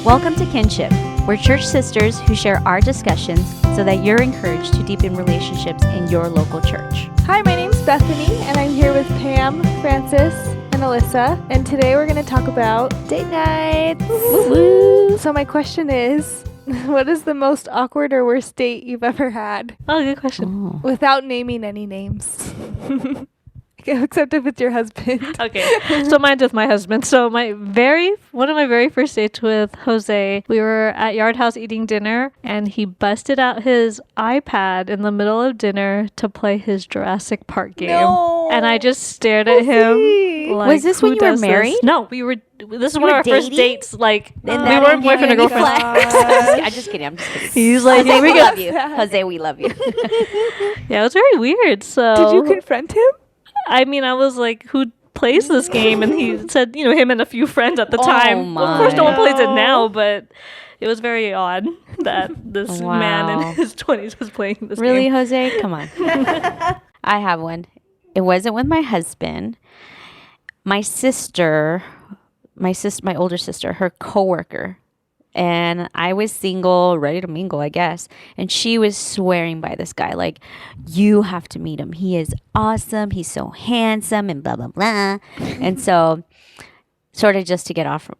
Welcome to Kinship. We're church sisters who share our discussions so that you're encouraged to deepen relationships in your local church. Hi, my name's Bethany, and I'm here with Pam, Francis, and Alyssa. And today we're going to talk about date nights. Woo! So my question is, what is the most awkward or worst date you've ever had? Oh, good question. Without naming any names. Except if it's your husband. Okay, so mine's with my husband. So one of my very first dates with Jose, we were at Yard House eating dinner, and he busted out his iPad in the middle of dinner to play his Jurassic Park game. No. And I just stared at him. Like, Was this when who you were does this? married? No, we were. This is You one of were our first dating? dates. Like we that weren't boyfriend and girlfriend. I'm just kidding. I'm just kidding. He's like, Jose, here we we go. love you. Jose, we love you. Yeah, it was very weird. So Did you confront him? I mean, I was like, who plays this game? And he said, him and a few friends at the Oh time. Of course, no one plays it my. now, but it was very odd that this man Wow. in his 20s was playing this Really, game. Jose? Come on. I have one. It wasn't with my husband. My older sister, her coworker. And I was single, ready to mingle, I guess. And she was swearing by this guy, like, you have to meet him. He is awesome. He's so handsome and blah, blah, blah. And so, sort of just to get off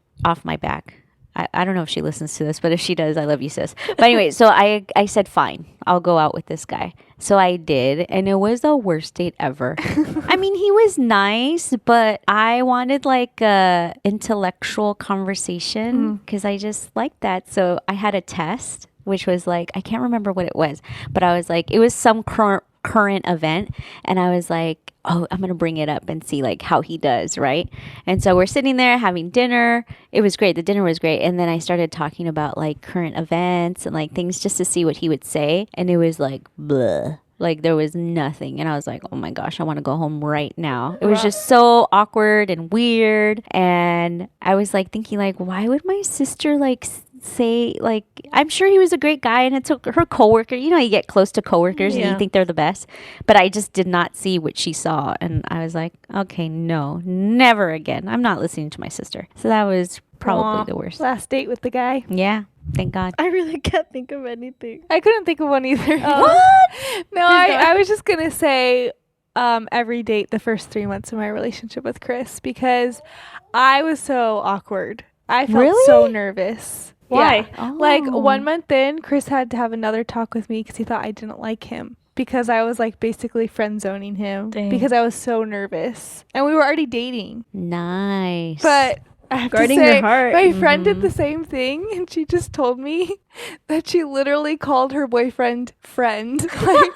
my back. I don't know if she listens to this, but if she does, I love you, sis. But anyway, so I said, fine, I'll go out with this guy. So I did, and it was the worst date ever. I mean, he was nice, but I wanted like a intellectual conversation because I just liked that. So I had a test, which was like, I can't remember what it was, but I was like, it was some current event, and I was like, oh, I'm gonna bring it up and see like how he does, right? And so we're sitting there having dinner. It was great. The dinner was great. And then I started talking about like current events and like things just to see what he would say, and it was like blah. Like there was nothing. And I was like, oh my gosh, I want to go home right now. It was just so awkward and weird. And I was like thinking like, why would my sister like say, like, I'm sure he was a great guy, and it took her coworker, you get close to coworkers and you think they're the best, but I just did not see what she saw, and I was like, okay, no, never again. I'm not listening to my sister. So that was probably the worst. Last date with the guy. Yeah, thank God. I really can't think of anything. I couldn't think of one either. What? No, I was just going to say every date the first 3 months of my relationship with Chris, because I was so awkward. I felt so nervous. Why? Yeah. Like 1 month in, Chris had to have another talk with me because he thought I didn't like him, because I was like basically friend zoning him. Dang. Because I was so nervous, and we were already dating. Nice. But I have Guarding to say, your heart. my friend did the same thing, and she just told me that she literally called her boyfriend friend, like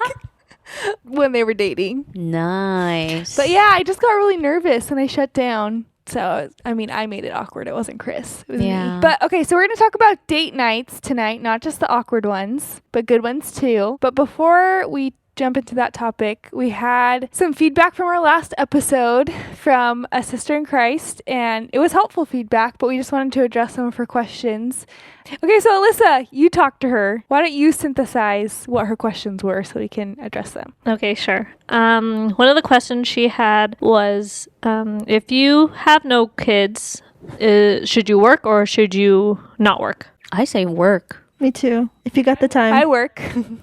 when they were dating. Nice. But yeah, I just got really nervous and I shut down. So, I mean, I made it awkward. It wasn't Chris. It was me. But okay, so we're going to talk about date nights tonight, not just the awkward ones, but good ones too. But before we jump into that topic, we had some feedback from our last episode from a sister in Christ, and it was helpful feedback, but we just wanted to address some of her questions. Okay, so Alyssa, you talked to her. Why don't you synthesize what her questions were so we can address them? Okay, sure. One of the questions she had was, if you have no kids, should you work or should you not work? I say work. Me too. If you got the time. I work.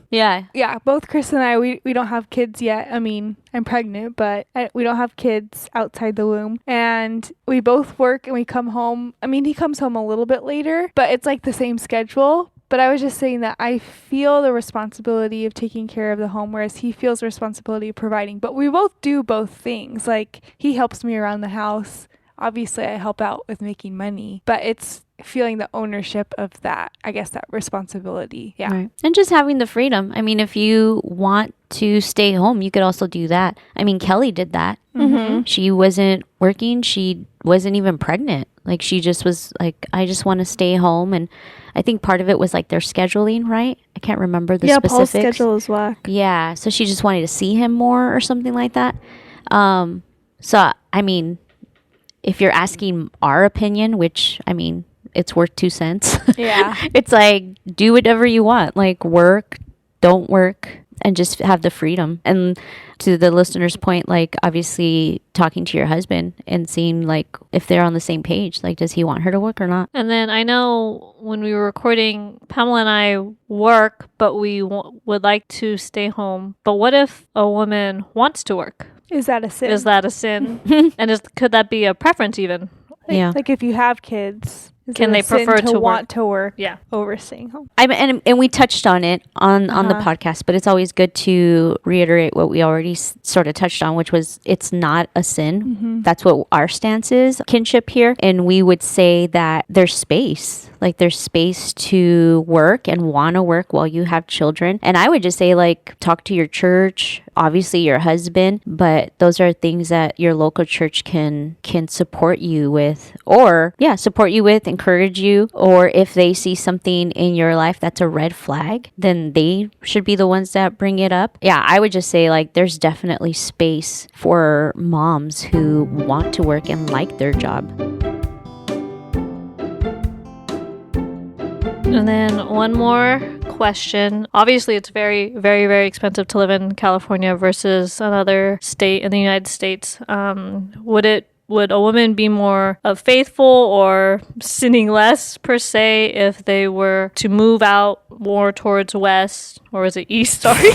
Yeah. Yeah, both Chris and I, we don't have kids yet. I mean, I'm pregnant, but we don't have kids outside the womb. And we both work and we come home. I mean, he comes home a little bit later, but it's like the same schedule. But I was just saying that I feel the responsibility of taking care of the home, whereas he feels the responsibility of providing. But we both do both things. Like, he helps me around the house. Obviously, I help out with making money, but it's feeling the ownership of that, I guess, that responsibility. Yeah. Right. And just having the freedom. I mean, if you want to stay home, you could also do that. I mean, Kelly did that. Mm-hmm. She wasn't working. She wasn't even pregnant. Like, she just was like, I just want to stay home. And I think part of it was like their scheduling, right? I can't remember the specifics. Paul's schedule is whack. Yeah. So she just wanted to see him more or something like that. So, I mean, if you're asking our opinion, which, I mean, it's worth 2 cents. Yeah. It's like, do whatever you want. Like, work, don't work. and just have the freedom. And to the listener's point, like obviously talking to your husband and seeing like if they're on the same page, like does he want her to work or not? And then I know when we were recording, Pamela and I work, but we would like to stay home. But what if a woman wants to work? Is that a sin? Is that a sin? And could that be a preference even? Yeah. Like if you have kids, is Can it a they sin prefer to want to work Yeah. over staying home? And we touched on it on the Uh-huh. podcast, but it's always good to reiterate what we already sort of touched on, which was it's not a sin. Mm-hmm. That's what our stance is, kinship here. And we would say that there's space, like there's space to work and want to work while you have children. And I would just say like talk to your church, obviously your husband, but those are things that your local church can support you with, or support you with, encourage you. Or if they see something in your life that's a red flag, then they should be the ones that bring it up. Yeah, I would just say like there's definitely space for moms who want to work and like their job. And then one more question. Obviously, it's very, very, very expensive to live in California versus another state in the United States. Would a woman be more faithful or sinning less per se if they were to move out more towards west, or is it east? Sorry.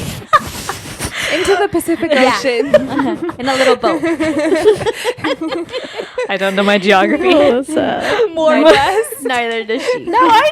Into the Pacific Ocean. In a little boat. I don't know my geography. What's up? More or less. Neither does she. No, I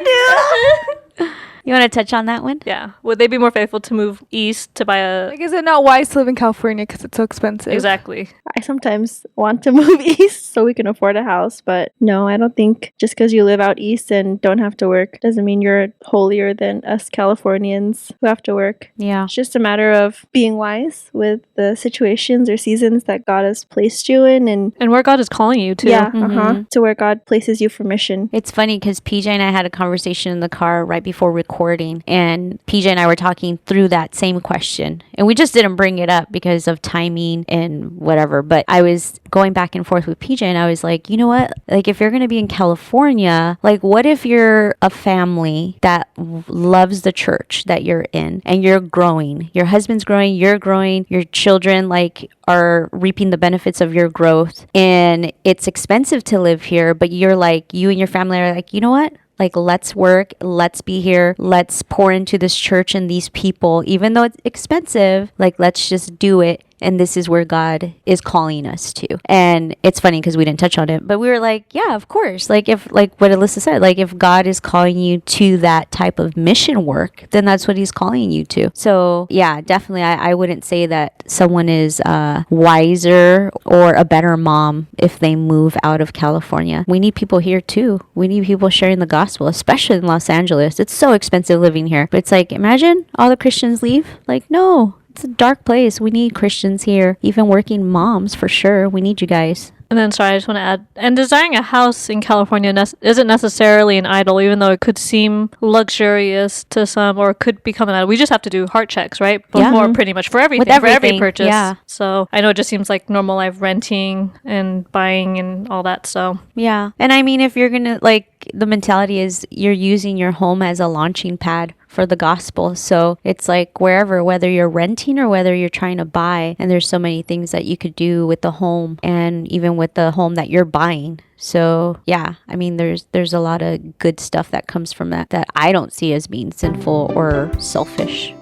do. You want to touch on that one? Yeah. Would they be more faithful to move east to buy a... Like, is it not wise to live in California because it's so expensive? Exactly. I sometimes want to move east so we can afford a house, but no, I don't think just because you live out east and don't have to work doesn't mean you're holier than us Californians who have to work. Yeah. It's just a matter of being wise with the situations or seasons that God has placed you in, and And where God is calling you to. to where God places you for mission. It's funny because PJ and I had a conversation in the car right before recording, and PJ and I were talking through that same question, and we just didn't bring it up because of timing and whatever. But I was going back and forth with PJ, and I was like, you know what? Like, if you're going to be in California, like, what if you're a family that loves the church that you're in and you're growing? Your husband's growing, you're growing, your children, like, are reaping the benefits of your growth, and it's expensive to live here, but you're like, you and your family are like, you know what? Like, let's work, let's be here, let's pour into this church and these people, even though it's expensive, like, let's just do it. And this is where God is calling us to. And it's funny because we didn't touch on it, but we were like, yeah, of course. Like, if, like what Alyssa said, like, if God is calling you to that type of mission work, then that's what he's calling you to. So yeah, definitely. I wouldn't say that someone is wiser or a better mom if they move out of California. We need people here too. We need people sharing the gospel, especially in Los Angeles. It's so expensive living here. But it's like, imagine all the Christians leave. Like, no. It's a dark place. We need Christians here, even working moms for sure. We need you guys. And then, sorry, I just want to add, and desiring a house in California isn't necessarily an idol, even though it could seem luxurious to some, or it could become an idol. We just have to do heart checks, right? Yeah. Before pretty much for everything, With everything, for every purchase. yeah. So I know it just seems like normal life, renting and buying and all that. So Yeah. And I mean, if you're going to, like, the mentality is you're using your home as a launching pad for the gospel. So it's like wherever, whether you're renting or whether you're trying to buy, and there's so many things that you could do with the home and even with the home that you're buying. So yeah, I mean, there's a lot of good stuff that comes from that I don't see as being sinful or selfish.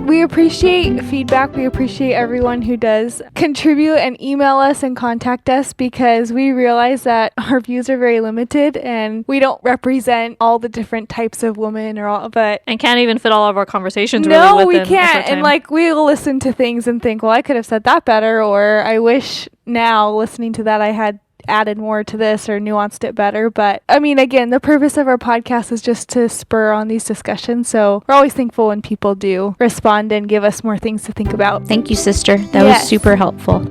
We appreciate feedback. We appreciate everyone who does contribute and email us and contact us, because we realize that our views are very limited and we don't represent all the different types of women or all, but and can't even fit all of our conversations no, really we within a short can't. And time. like, we'll listen to things and think, well, I could have said that better, or I wish now listening to that I had added more to this or nuanced it better. But I mean, again, the purpose of our podcast is just to spur on these discussions. So we're always thankful when people do respond and give us more things to think about. Thank you, sister. That Yes. was super helpful.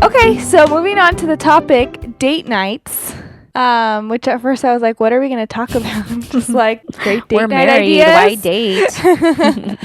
Okay, so moving on to the topic, date nights. Which at first I was like, what are we going to talk about? Just like great date We're night married. ideas. Why date?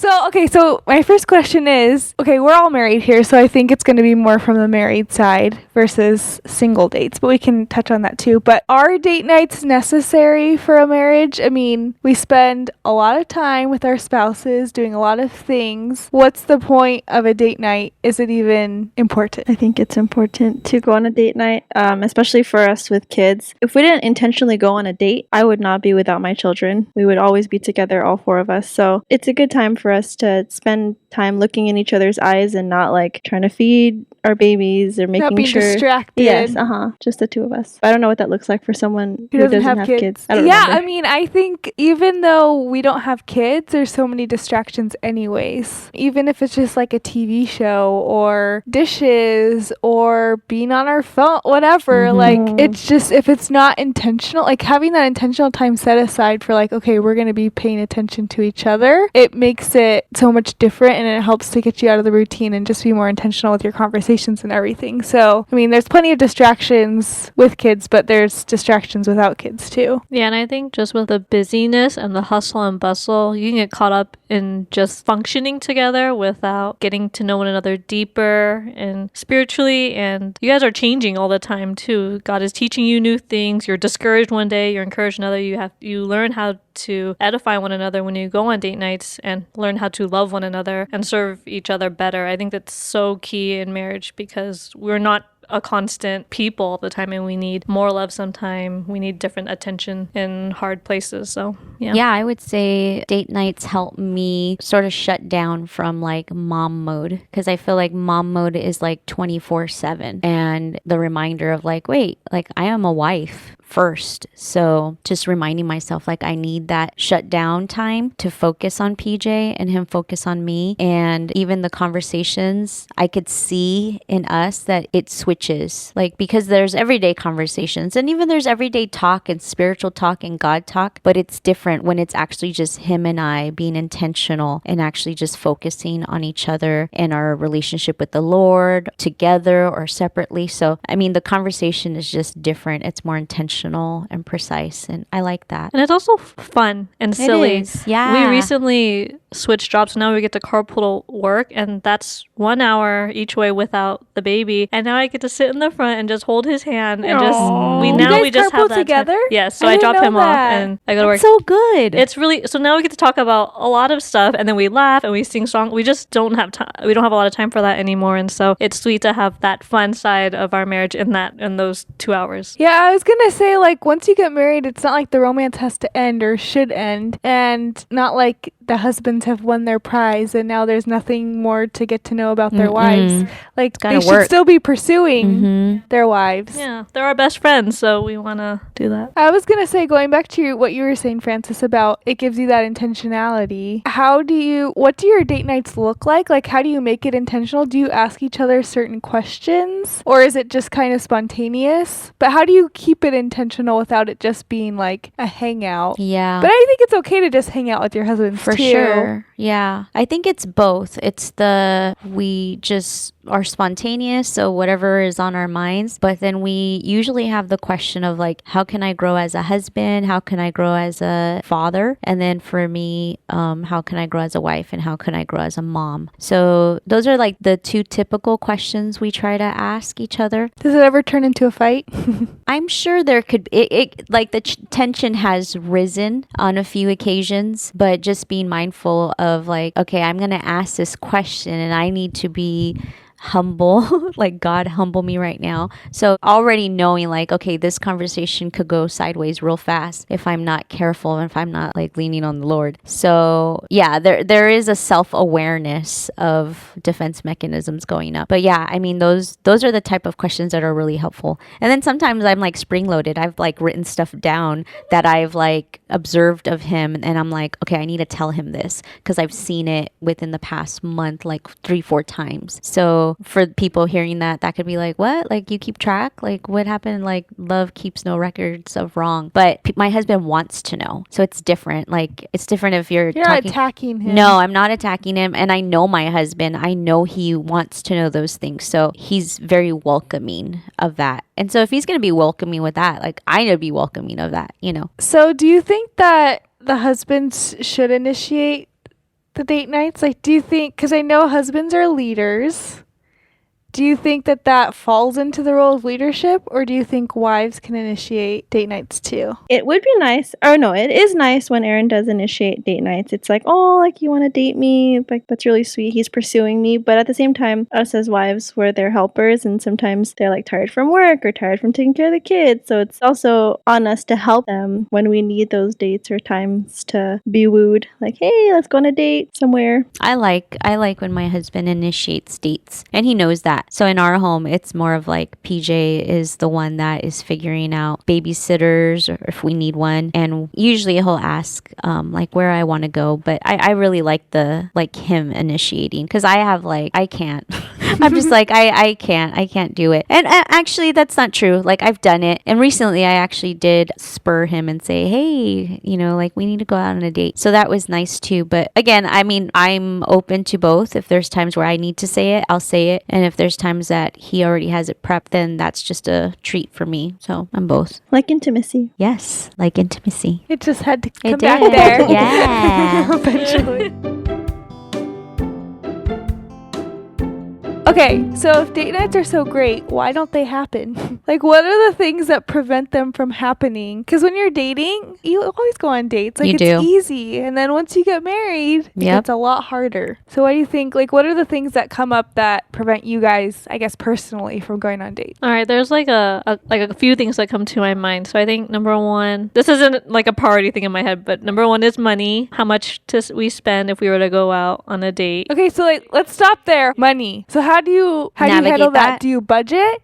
So my first question is, okay, we're all married here, so I think it's going to be more from the married side versus single dates, but we can touch on that too. But are date nights necessary for a marriage? I mean, we spend a lot of time with our spouses doing a lot of things. What's the point of a date night? Is it even important? I think it's important to go on a date night, especially for us with kids. If we didn't intentionally go on a date, I would not be without my children. We would always be together, all four of us. So it's a good time for us to spend time looking in each other's eyes and not like trying to feed our babies or making Not being sure. distracted. Yes, just the two of us. I don't know what that looks like for someone Who who doesn't doesn't have have kids. kids. I don't Yeah, remember. I mean, I think even though we don't have kids, there's so many distractions anyways. Even if it's just like a TV show or dishes or being on our phone, whatever, like it's just, if it's not intentional, like having that intentional time set aside for like, okay, we're going to be paying attention to each other, it makes it so much different and it helps to get you out of the routine and just be more intentional with your conversations and everything. So, I mean, there's plenty of distractions with kids, but there's distractions without kids too. Yeah, and I think just with the busyness and the hustle and bustle, you can get caught up in just functioning together without getting to know one another deeper and spiritually. And you guys are changing all the time too. God is teaching you new things. You're discouraged one day, you're encouraged another. You learn how to edify one another when you go on date nights and learn how to love one another and serve each other better. I think that's so key in marriage because we're not a constant people all the time and we need more love sometime. We need different attention in hard places. So Yeah, I would say date nights help me sort of shut down from like mom mode because I feel like mom mode is like 24/7 and the reminder of like, wait, like I am a wife first. So just reminding myself like I need that shut down time to focus on PJ and him focus on me. And even the conversations, I could see in us that it switches, like because there's everyday conversations and even there's everyday talk and spiritual talk and God talk, but it's different when it's actually just him and I being intentional and actually just focusing on each other and our relationship with the Lord together or separately. So, I mean, the conversation is just different. It's more intentional and precise, and I like that. and it's also fun and silly. It is, yeah. We recently switched jobs, so now we get to carpool work, and that's 1 hour each way without the baby. And now I get to sit in the front and just hold his hand and just Aw. we You now guys we just carpool have that together? Time. Yes, so I I didn't drop know him off that. and I go to work. That's so good. It's really so now we get to talk about a lot of stuff and then we laugh and we sing songs. We just don't have time. We don't have a lot of time for that anymore, and so it's sweet to have that fun side of our marriage in those 2 hours. Yeah, I was gonna say, like, once you get married, it's not like the romance has to end or should end, and not like the husbands have won their prize and now there's nothing more to get to know about their wives. Like, gotta they should work. still be pursuing Mhm. their wives. Yeah, they're our best friends, so we want to do that. I was gonna say, going back to what you were saying, Francis, about it gives you that intentionality. What do your date nights look like? Like, how do you make it intentional? Do you ask each other certain questions, or is it just kind of spontaneous? But how do you keep it intentional without it just being like a hangout? Yeah. But I think it's okay to just hang out with your husband For too. sure. Yeah. I think it's both. We just are spontaneous, so whatever is on our minds, but then we usually have the question of like, how can I grow as a husband? How can I grow as a father? And then for me, how can I grow as a wife and how can I grow as a mom? So those are like the two typical questions we try to ask each other. Does it ever turn into a fight? I'm sure there could it like the tension has risen on a few occasions, but just being mindful of like, okay, I'm going to ask this question and I need to be humble, like God humble me right now. So already knowing like, okay, this conversation could go sideways real fast if I'm not careful and if I'm not like leaning on the Lord. So yeah, there is a self-awareness of defense mechanisms going up. But yeah, I mean, those are the type of questions that are really helpful. And then sometimes I'm like spring loaded. I've like written stuff down that I've like observed of him and I'm like, okay, I need to tell him this because I've seen it within the past month like 3-4 times. So for people hearing that could be like, what? Like, you keep track? Like, what happened? Like, love keeps no records of wrong. But my husband wants to know. So it's different. Like, it's different if you're You're talking. not attacking him. No, I'm not attacking him. And I know my husband. I know he wants to know those things. So he's very welcoming of that. And so if he's going to be welcoming with that, like, I need to be welcoming of that, you know? So do you think that the husbands should initiate the date nights? Like, do you think, because I know husbands are leaders, do you think that that falls into the role of leadership, or do you think wives can initiate date nights too? It would be nice. Or no, it is nice when Aaron does initiate date nights. It's like, oh, like you want to date me? Like that's really sweet. He's pursuing me. But at the same time, us as wives, we're their helpers, and sometimes they're like tired from work or tired from taking care of the kids. So it's also on us to help them when we need those dates or times to be wooed. Like, hey, let's go on a date somewhere. I like when my husband initiates dates, and he knows that. So in our home, it's more of like PJ is the one that is figuring out babysitters or if we need one, and usually he'll ask like where I want to go. But I really like him initiating, because I have like I can't. I'm just like I can't do it. And actually, that's not true. Like I've done it, and recently I actually did spur him and say, hey, like we need to go out on a date. So that was nice too. But again, I mean, I'm open to both. If there's times where I need to say it, I'll say it, and if there's times that he already has it prepped, then that's just a treat for me. So I'm both. Like intimacy. Yes, like intimacy. It just had to It come back did. there. Yeah. Eventually. Okay, so if date nights are so great, why don't they happen? Like, what are the things that prevent them from happening? Because when you're dating, you always go on dates. Like, You it's do. easy. And then once you get married, Yep. it's a lot harder. So what do you think? Like, what are the things that come up that prevent you guys, I guess, personally from going on dates? All right, there's like a few things that come to my mind. So I think number one, this isn't like a priority thing in my head, but number one is money. How much we spend if we were to go out on a date? Okay, so like, let's stop there. Money. So how do you Navigate handle that? that? Do you budget?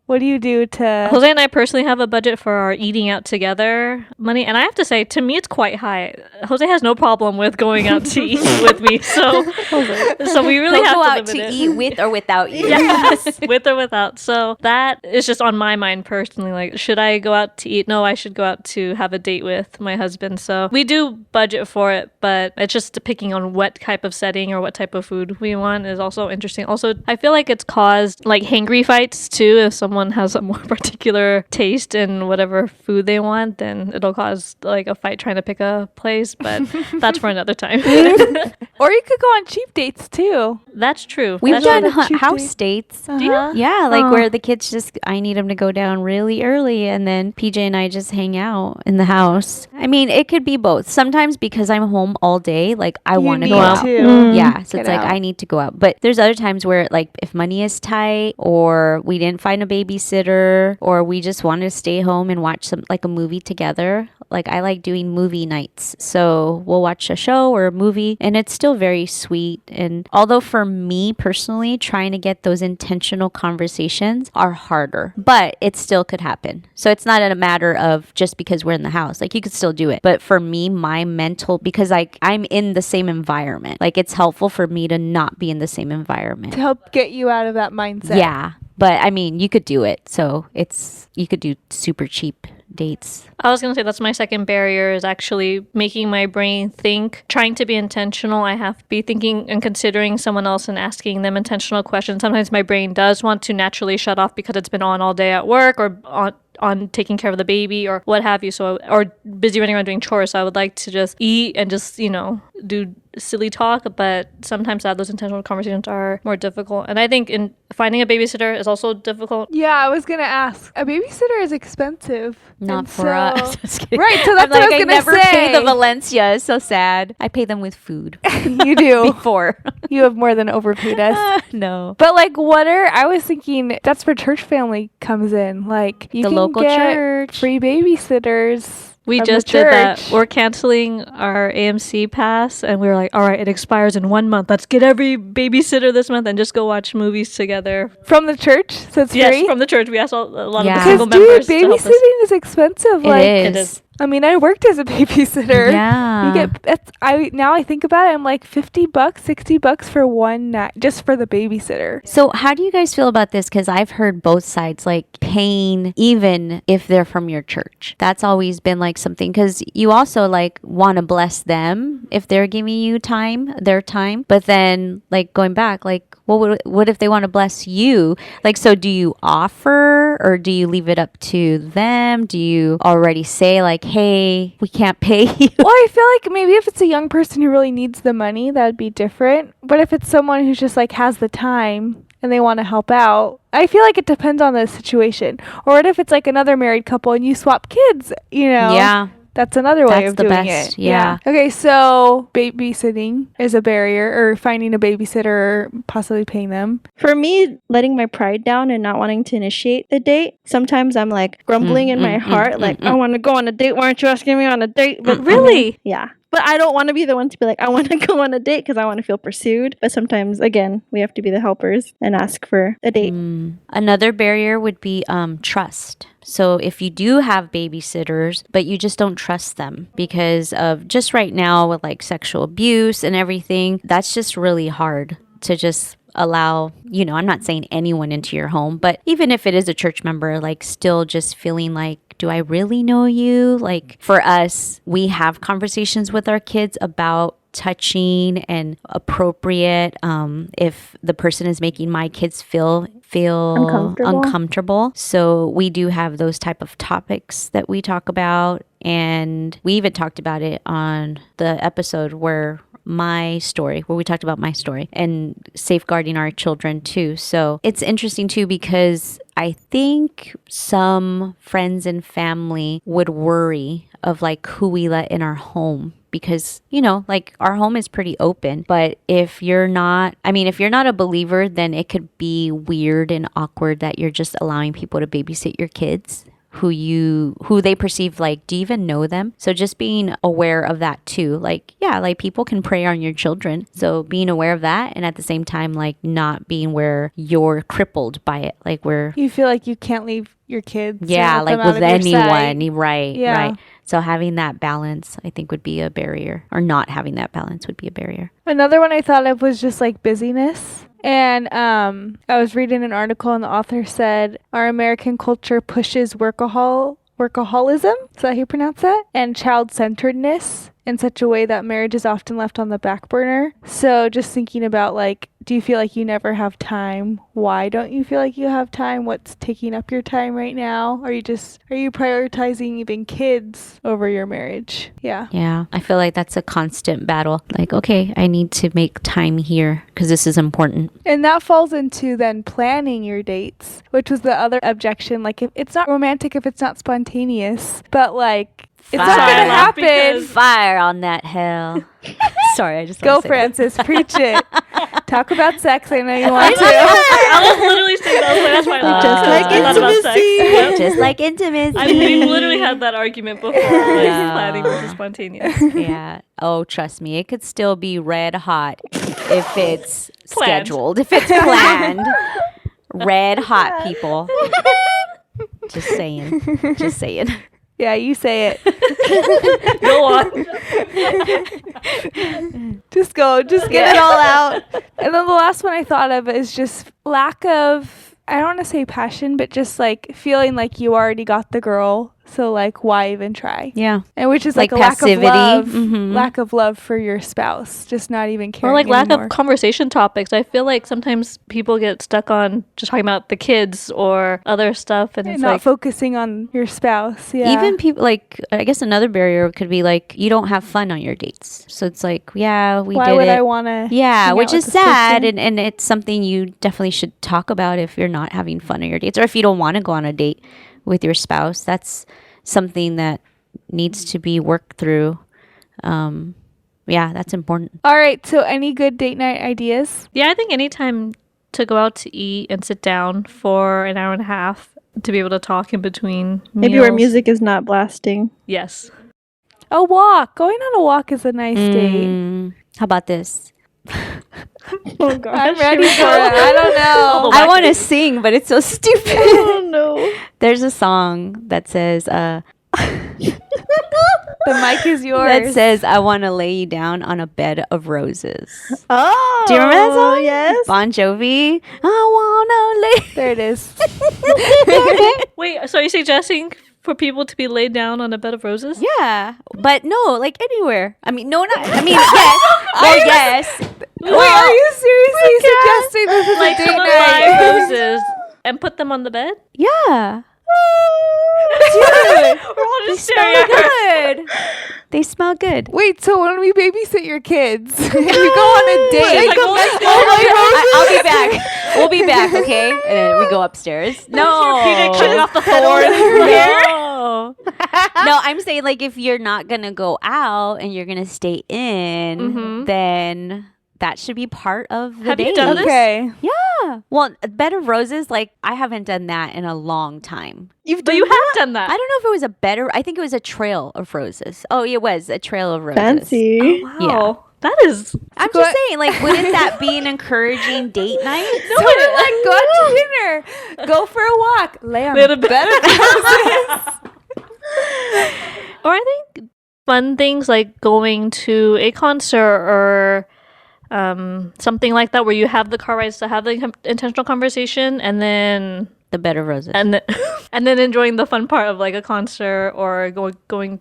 What do you do to... Jose and I personally have a budget for our eating out together money, and I have to say, to me, it's quite high. Jose has no problem with going out to eat with me, so we really He'll have go to out limit to it. eat with or without you. Yes, with or without. So that is just on my mind personally. Like, should I go out to eat? No, I should go out to have a date with my husband. So we do budget for it, but it's just picking on what type of setting or what type of food we want is also interesting. Also, I feel like it's caused like hangry fights too. If someone has a more particular taste in whatever food they want, then it'll cause like a fight trying to pick a place. But that's for another time. Or you could go on cheap dates too. That's true. We've That's done true. cheap house dates. Uh-huh. Yeah, like Oh. where the kids I need them to go down really early, and then PJ and I just hang out in the house. I mean, it could be both. Sometimes because I'm home all day, like I You want to need go out. to Yeah, so get it's like out. I need to go out. But there's other times where like if money is tight or we didn't find a babysitter or we just wanted to stay home and watch a movie together. Like I like doing movie nights. So we'll watch a show or a movie, and it's still very sweet. And although for me personally, trying to get those intentional conversations are harder, but it still could happen. So it's not a matter of just because we're in the house. Like you could still do it. But for me, my mental, because I'm in the same environment, like it's helpful for me to not be in the same environment. To help get you out of that mindset. Yeah. But I mean, you could do it. So you could do super cheap dates. I was going to say that's my second barrier is actually making my brain think, trying to be intentional. I have to be thinking and considering someone else and asking them intentional questions. Sometimes my brain does want to naturally shut off because it's been on all day at work or on taking care of the baby or what have you. So, or busy running around doing chores. So I would like to just eat and just, do silly talk, but sometimes those intentional conversations are more difficult. And I think in finding a babysitter is also difficult. Yeah, I was gonna ask. A babysitter is expensive. Not And for so- us. Just kidding. Right, so that's I'm what I like, was gonna never say. pay the Valencia. It's so sad. I pay them with food. You do. Before. You have more than overpaid us. No. But like, I was thinking that's where church family comes in. Like, you The can local get church. free babysitters. We from the just did that. church. We're canceling our AMC pass, and we were like, all right, it expires in 1 month. Let's get every babysitter this month and just go watch movies together. From the church, so it's Yes, free. from the church. We asked a lot Yeah. of the Because single dude, members to help us. babysitting is expensive. It Like, is. It is. I mean, I worked as a babysitter. Yeah. You get now I think about it, I'm like $50, $60 for one night just for the babysitter. So how do you guys feel about this? Because I've heard both sides, like paying even if they're from your church. That's always been like something, because you also like want to bless them if they're giving you their time. But then like going back, like what if they want to bless you? Like, so do you offer or do you leave it up to them? Do you already say like, hey, we can't pay you. Well, I feel like maybe if it's a young person who really needs the money, that'd be different. But if it's someone who's just like has the time and they want to help out, I feel like it depends on the situation. Or what if it's like another married couple and you swap kids, you know? Yeah. That's another way That's of the doing best, it. yeah. Okay, so babysitting is a barrier, or finding a babysitter, or possibly paying them. For me, letting my pride down and not wanting to initiate the date, sometimes I'm like grumbling in my heart, like, I want to go on a date. Why aren't you asking me on a date? But Really? yeah. But I don't want to be the one to be like, I want to go on a date because I want to feel pursued. But sometimes, again, we have to be the helpers and ask for a date. Another barrier would be trust. So if you do have babysitters, but you just don't trust them because of just right now with like sexual abuse and everything, that's just really hard to just allow, you know, I'm not saying anyone into your home, but even if it is a church member, like still just feeling like, do I really know you? Like for us, we have conversations with our kids about touching and appropriate if the person is making my kids feel uncomfortable. So we do have those type of topics that we talk about, and we even talked about it on the episode where we talked about my story and safeguarding our children too. So it's interesting too, because I think some friends and family would worry of like who we let in our home, because, you know, like our home is pretty open. But if you're not a believer, then it could be weird and awkward that you're just allowing people to babysit your kids who they perceive like, do you even know them? So just being aware of that too. Like, yeah, like people can prey on your children. So being aware of that, and at the same time, like not being where you're crippled by it. Like where You feel like you can't leave your kids. or yeah, let like them out with of your sight. anyone. Right. Yeah. Right. So having that balance, I think, would be a barrier, or not having that balance would be a barrier. Another one I thought of was just like busyness. And I was reading an article, and the author said our American culture pushes workaholism. Is that how you pronounce that? And child-centeredness in such a way that marriage is often left on the back burner. So just thinking about like, do you feel like you never have time? Why don't you feel like you have time? What's taking up your time right now? Are you prioritizing even kids over your marriage? Yeah. Yeah. I feel like that's a constant battle. Like, okay, I need to make time here because this is important. And that falls into then planning your dates, which was the other objection. Like, if it's not romantic, if it's not spontaneous, but like, it's not Fire. gonna happen. Fire on that hell. Sorry, I just Go, wanna say that. Francis, preach it. Talk about sex. I know you want to. I was literally saying that. That's why I Just laughed. like I thought about sex. Yep. Just like intimacy. We've literally had that argument before. Like planning versus spontaneous. Yeah. Oh, trust me, it could still be red hot if it's Planned. scheduled, if it's planned. Red hot, people. Just saying. Just saying. Yeah, you say it. Go on. Just go. Just get it all out. And then the last one I thought of is just lack of, I don't want to say passion, but just like feeling like you already got the girl. So like, why even try? Yeah. And which is like, Like a passivity. lack of love for your spouse, just not even caring. Or like lack anymore. of conversation topics. I feel like sometimes people get stuck on just talking about the kids or other stuff, and And it's not like focusing on your spouse. Yeah. Even people, like, I guess another barrier could be like, you don't have fun on your dates. So it's like, yeah, we why did would it. I want to? Yeah, which is sad, and it's something you definitely should talk about if you're not having fun on your dates, or if you don't want to go on a date with your spouse. That's something that needs to be worked through. Yeah, that's important. All right. So, any good date night ideas? yeah, I think anytime to go out to eat and sit down for an hour and a half to be able to talk in between Maybe where meals. music is not blasting. Yes. A walk. Going on a walk is a nice date. How about this? Oh gosh. I'm ready for it. I don't know. I want to sing, but it's so stupid. Oh no. There's a song that says, The mic is yours. that says, I want to lay you down on a bed of roses. Oh. Do you remember that song? Yes. Bon Jovi. I want to lay. There it is. Wait, so are you suggesting for people to be laid down on a bed of roses? Yeah, but no, like anywhere. I mean, no, not. I mean, yes. Well, yes. Wait, are you seriously suggesting this is Like a date someone night? buy roses and put them on the bed? Yeah. Dude, We're all They just smell staring at her. good. They smell good. wait, so when we babysit your kids, and you go on a date. She's like, well, let's go. I'll be back. We'll be back, okay? And then we go upstairs. No. PJ cutting off the thorn. No. No, I'm saying like if you're not gonna go out and you're gonna stay in, Mhm. then that should be part of the Have you date. done this? Okay. Yeah. Well, a bed of roses, like I haven't done that in a long time. But you have done that. I don't know if it was a better. I think it was a trail of roses. Oh, it was a trail of roses. Fancy. Wow. Yeah. That is. I'm Go- just saying, like, wouldn't that be an encouraging date night? So like, go out to dinner, go for a walk, lay on Lay on a a bed. bed of roses. Or I think fun things like going to a concert or something like that, where you have the car rides to have the intentional conversation, and then The bed of roses. and then and then enjoying the fun part of like a concert or going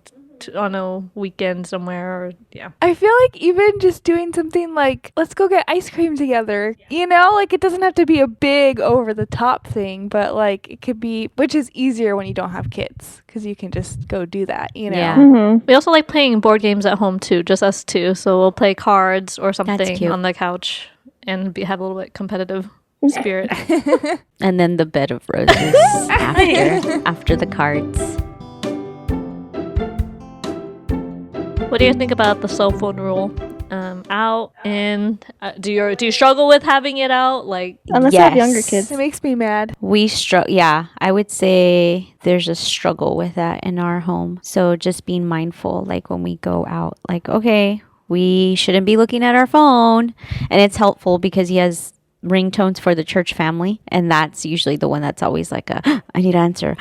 on a weekend somewhere. Or yeah. I feel like even just doing something like, let's go get ice cream together, you know, like it doesn't have to be a big over the top thing, but like it could be, which is easier when you don't have kids because you can just go do that, you know? Yeah. Mm-hmm. We also like playing board games at home too, just us two. So we'll play cards or something cute. on the couch and have a little bit competitive spirit. And then the bed of roses after the cards. What do you think about the cell phone rule? Out in do you struggle with having it out? Like Unless you have younger Yes. kids. It makes me mad. Yeah, I would say there's a struggle with that in our home. So just being mindful, like when we go out, like, okay, we shouldn't be looking at our phone. And it's helpful because he has ringtones for the church family. And that's usually the one that's always like, I need to answer.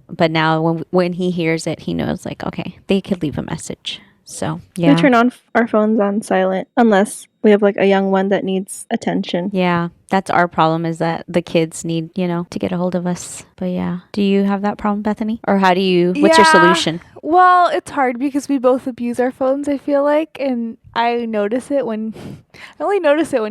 But now when he hears it, he knows like, okay, they could leave a message. So, yeah. We turn on our phones on silent unless we have like a young one that needs attention. Yeah, that's our problem is that the kids need, to get a hold of us. But yeah. Do you have that problem, Bethany? Or what's your Yeah. solution? Well, it's hard because we both abuse our phones, I feel like, and I only notice it when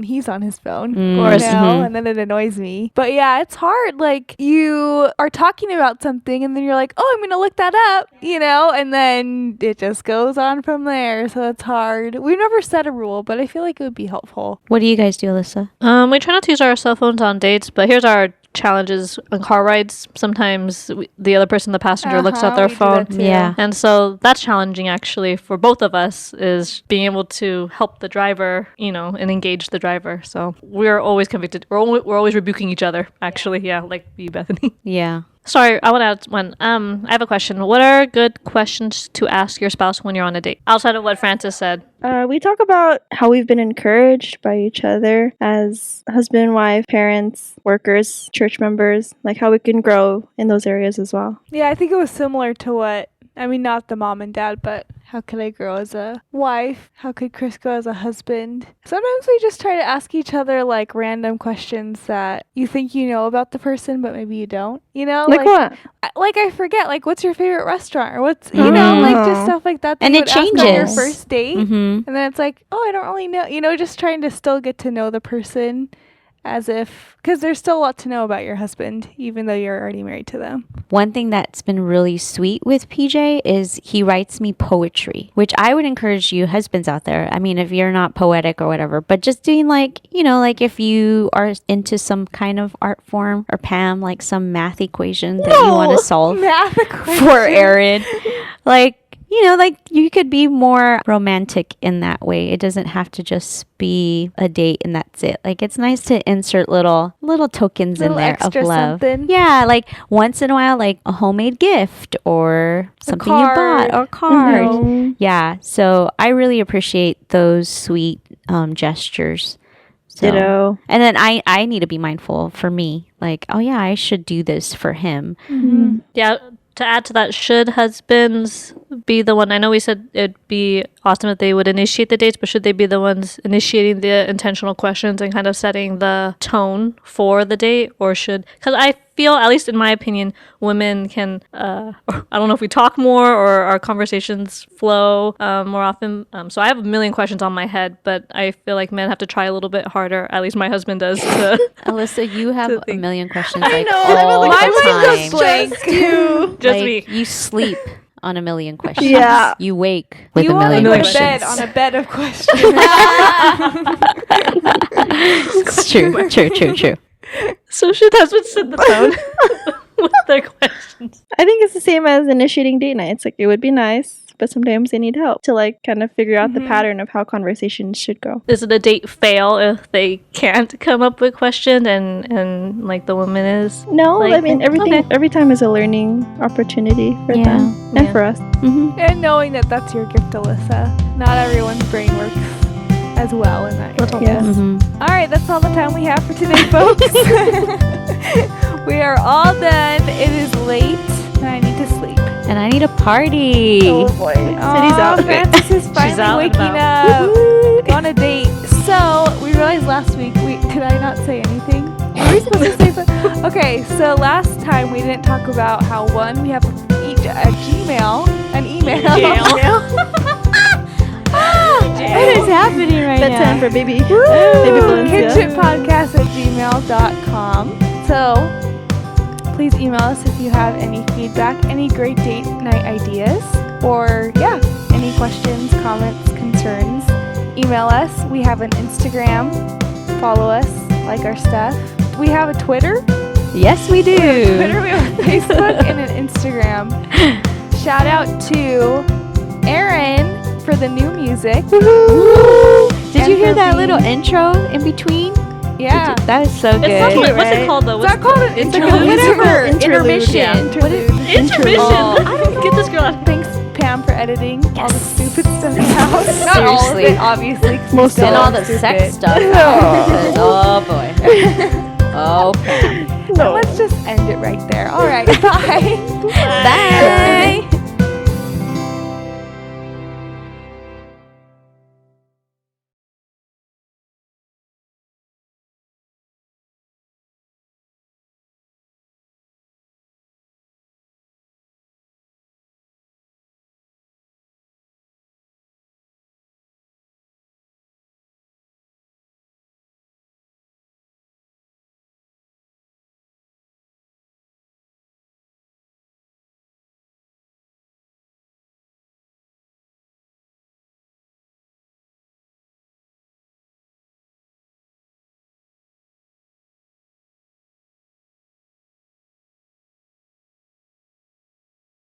he's on his phone, Mm, you course. know, Mhm. and then it annoys me. But yeah, it's hard. Like you are talking about something and then you're like, "Oh, I'm going to look that up," and then it just goes on from there. So it's hard. We've never set a rule, but I feel like it would be helpful. What do you guys do, Alyssa? we try not to use our cell phones on dates, but here's our challenges on car rides. Sometimes the other person, the passenger, looks at their we do phone. that too. Yeah. And so that's challenging actually for both of us, is being able to help the driver, and engage the driver. So we're always convicted. We're always rebuking each other, actually. Yeah, like you, Bethany. Yeah. Sorry, I want to add one. I have a question. What are good questions to ask your spouse when you're on a date? Outside of what Francis said. We talk about how we've been encouraged by each other as husband, wife, parents, workers, church members, like how we can grow in those areas as well. Yeah, I think it was similar to not the mom and dad, but how could I grow as a wife? How could Chris grow as a husband? Sometimes we just try to ask each other like random questions that you think you know about the person, but maybe you don't. Like what? Like I forget, like what's your favorite restaurant or what's like just Oh. stuff like that. And you it would ask on your changes. first date, Mm-hmm. and then it's like, oh, I don't really know. Just trying to still get to know the person. Because there's still a lot to know about your husband, even though you're already married to them. One thing that's been really sweet with PJ is he writes me poetry, which I would encourage you husbands out there. I mean, if you're not poetic or whatever, but just doing like if you are into some kind of art form, or Pam, like some math equation that you want to solve Math for Aaron. Like you could be more romantic in that way. It doesn't have to just be a date and that's it. Like it's nice to insert little tokens Little in there of extra love. something. Yeah, like once in a while, like a homemade gift or something you card. bought or card. Mhm. Yeah, so I really appreciate those sweet gestures. So, Ditto. and then I need to be mindful for me. Like, oh yeah, I should do this for him. Mm-hmm. Yeah, to add to that, should husbands be the one? I know we said it'd be awesome if they would initiate the dates, but should they be the ones initiating the intentional questions and kind of setting the tone for the date? Or because I feel, at least in my opinion, women can, I don't know if we talk more or our conversations flow more often. So I have a million questions on my head, but I feel like men have to try a little bit harder. At least my husband does. To Alyssa, you have a think. million questions like know, all My the mind time. goes blank. just Like, me. you sleep on a million questions. Yeah. You wake with You a only million go to questions. bed on a bed of questions. It's true. So should husbands set the tone with their questions? I think it's the same as initiating date nights. Like, it would be nice, but sometimes they need help to like kind of figure out the pattern of how conversations should go. Is it a date fail if they can't come up with questions and like the woman is? No, Like, I mean okay. every time is a learning opportunity for Yeah, them and yeah. for us. Mm-hmm. And knowing that that's your gift, Alyssa. Not everyone's brain works as well in that area. Yes. Mm-hmm. All right, that's all the time we have for today, folks. We are all done. It is late, and I need to sleep. And I need a party. boy, City's out. Francis is finally out and waking about. up on a date. So we realized last week. Did I not say anything? Were we supposed to say something? Okay, so last time we didn't talk about how we have each an email. What is happening right Bedtime now? for baby. Woo! Baby Valencia. kinshipodcast@gmail.com. So please email us if you have any feedback, any great date night ideas, or any questions, comments, concerns. Email us. We have an Instagram. Follow us, like our stuff. We have a Twitter. Yes, we do. Twitter, we have a Facebook and an Instagram. Shout out to Aaron for the new music. Did And you hear for that being- little intro in between? Yeah. That is so good. It's not Cute, what's it right? called though? Is that called an It's like a interlude? musical interlude, Intermission. yeah. What is- intermission? Oh, I don't Get this girl out. Thanks, Pam, for editing all the Yes. stupid stuff out. Not all of Seriously. it, obviously. 'cause we Most still and all are the stupid. sex stuff. Because, oh boy. Oh, Pam. And let's just end it right there. All right. Bye. Bye.